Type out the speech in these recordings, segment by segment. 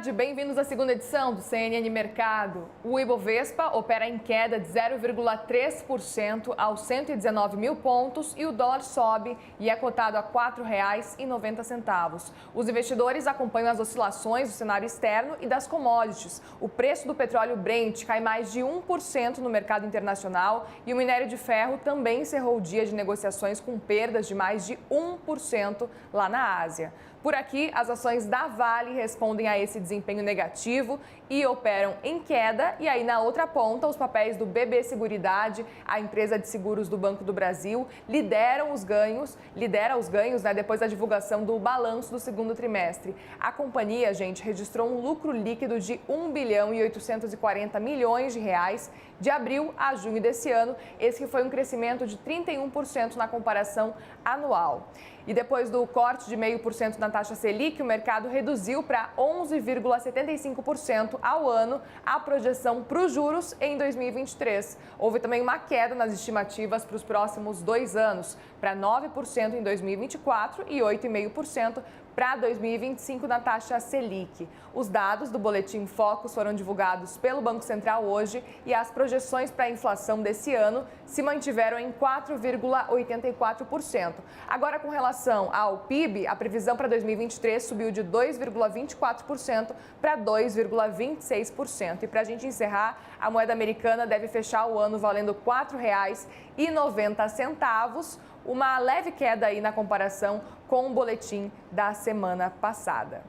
tarde, bem-vindos à segunda edição do CNN Mercado. O Ibovespa opera em queda de 0,3% aos 119 mil pontos e o dólar sobe e é cotado a R$ 4,90. Os investidores acompanham as oscilações do cenário externo e das commodities. O preço do petróleo Brent cai mais de 1% no mercado internacional e o minério de ferro também encerrou o dia de negociações com perdas de mais de 1% lá na Ásia. Por aqui, as ações da Vale respondem a esse desempenho negativo e operam em queda. E aí, na outra ponta, os papéis do BB Seguridade, a empresa de seguros do Banco do Brasil, lidera os ganhos, depois da divulgação do balanço do segundo trimestre. A companhia, gente, registrou um lucro líquido de 1 bilhão e 840 milhões de reais de abril a junho desse ano. Esse que foi um crescimento de 31% na comparação anual. E depois do corte de 0,5% na taxa Selic, o mercado reduziu para 11,75% ao ano a projeção para os juros em 2023. Houve também uma queda nas estimativas para os próximos 2 anos, para 9% em 2024 e 8,5% para 2025 na taxa Selic. Os dados do Boletim Focus foram divulgados pelo Banco Central hoje e as projeções para a inflação desse ano se mantiveram em 4,84%. Agora, com relação ao PIB, a previsão para 2023 subiu de 2,24% para 2,26%. E para a gente encerrar, a moeda americana deve fechar o ano valendo R$ 4,90, uma leve queda aí na comparação com o boletim da semana passada.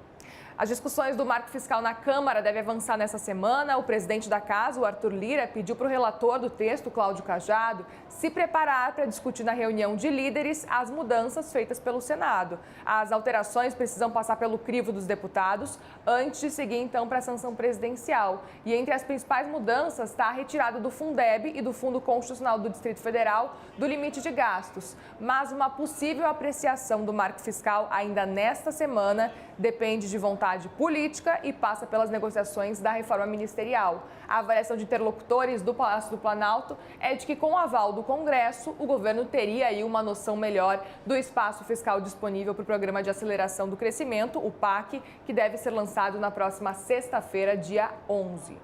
As discussões do marco fiscal na Câmara devem avançar nessa semana. O presidente da Casa, o Arthur Lira, pediu para o relator do texto, Cláudio Cajado, se preparar para discutir na reunião de líderes as mudanças feitas pelo Senado. As alterações precisam passar pelo crivo dos deputados antes de seguir, então, para a sanção presidencial. E entre as principais mudanças está a retirada do Fundeb e do Fundo Constitucional do Distrito Federal do limite de gastos. Mas uma possível apreciação do marco fiscal ainda nesta semana depende de vontade política e passa pelas negociações da reforma ministerial. A avaliação de interlocutores do Palácio do Planalto é de que, com o aval do Congresso, o governo teria aí uma noção melhor do espaço fiscal disponível para o Programa de Aceleração do Crescimento, o PAC, que deve ser lançado na próxima sexta-feira, dia 11.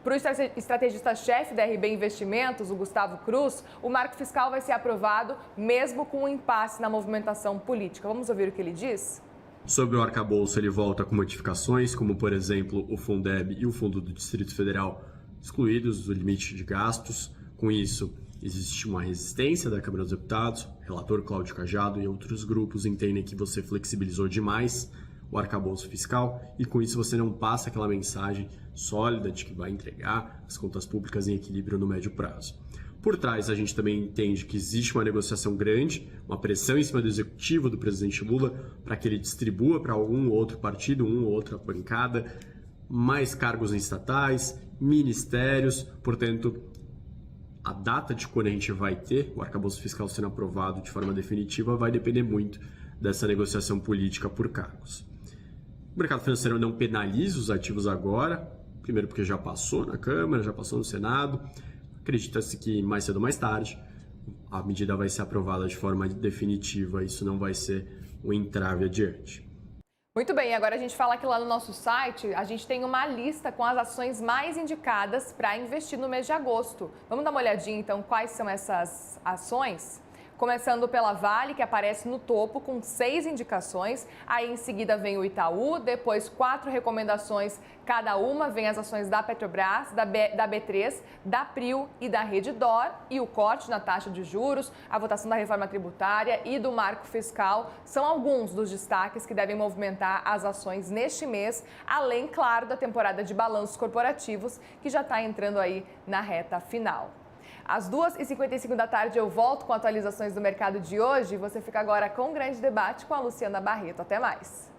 Para o estrategista-chefe da RB Investimentos, o Gustavo Cruz, o marco fiscal vai ser aprovado mesmo com um impasse na movimentação política. Vamos ouvir o que ele diz? Sobre o arcabouço, ele volta com modificações, como, por exemplo, o Fundeb e o Fundo do Distrito Federal excluídos do limite de gastos. Com isso, existe uma resistência da Câmara dos Deputados. O relator Cláudio Cajado e outros grupos entendem que você flexibilizou demais o arcabouço fiscal e, com isso, você não passa aquela mensagem sólida de que vai entregar as contas públicas em equilíbrio no médio prazo. Por trás, a gente também entende que existe uma negociação grande, uma pressão em cima do executivo do presidente Lula para que ele distribua para algum outro partido, uma ou outra bancada, mais cargos em estatais, ministérios. Portanto, a data de quando a gente vai ter o arcabouço fiscal sendo aprovado de forma definitiva vai depender muito dessa negociação política por cargos. O mercado financeiro não penaliza os ativos agora, primeiro porque já passou na Câmara, já passou no Senado. Acredita-se que mais cedo ou mais tarde a medida vai ser aprovada de forma definitiva, isso não vai ser um entrave adiante. Muito bem, agora a gente fala que lá no nosso site a gente tem uma lista com as ações mais indicadas para investir no mês de agosto. Vamos dar uma olhadinha então quais são essas ações? Começando pela Vale, que aparece no topo com 6 indicações. Aí em seguida vem o Itaú, depois 4 recomendações cada uma. Vem as ações da Petrobras, da B3, da Prio e da Redditor. E o corte na taxa de juros, a votação da reforma tributária e do marco fiscal são alguns dos destaques que devem movimentar as ações neste mês. Além, claro, da temporada de balanços corporativos, que já está entrando aí na reta final. Às 2h55 da tarde eu volto com atualizações do mercado de hoje. Você fica agora com um grande debate com a Luciana Barreto. Até mais!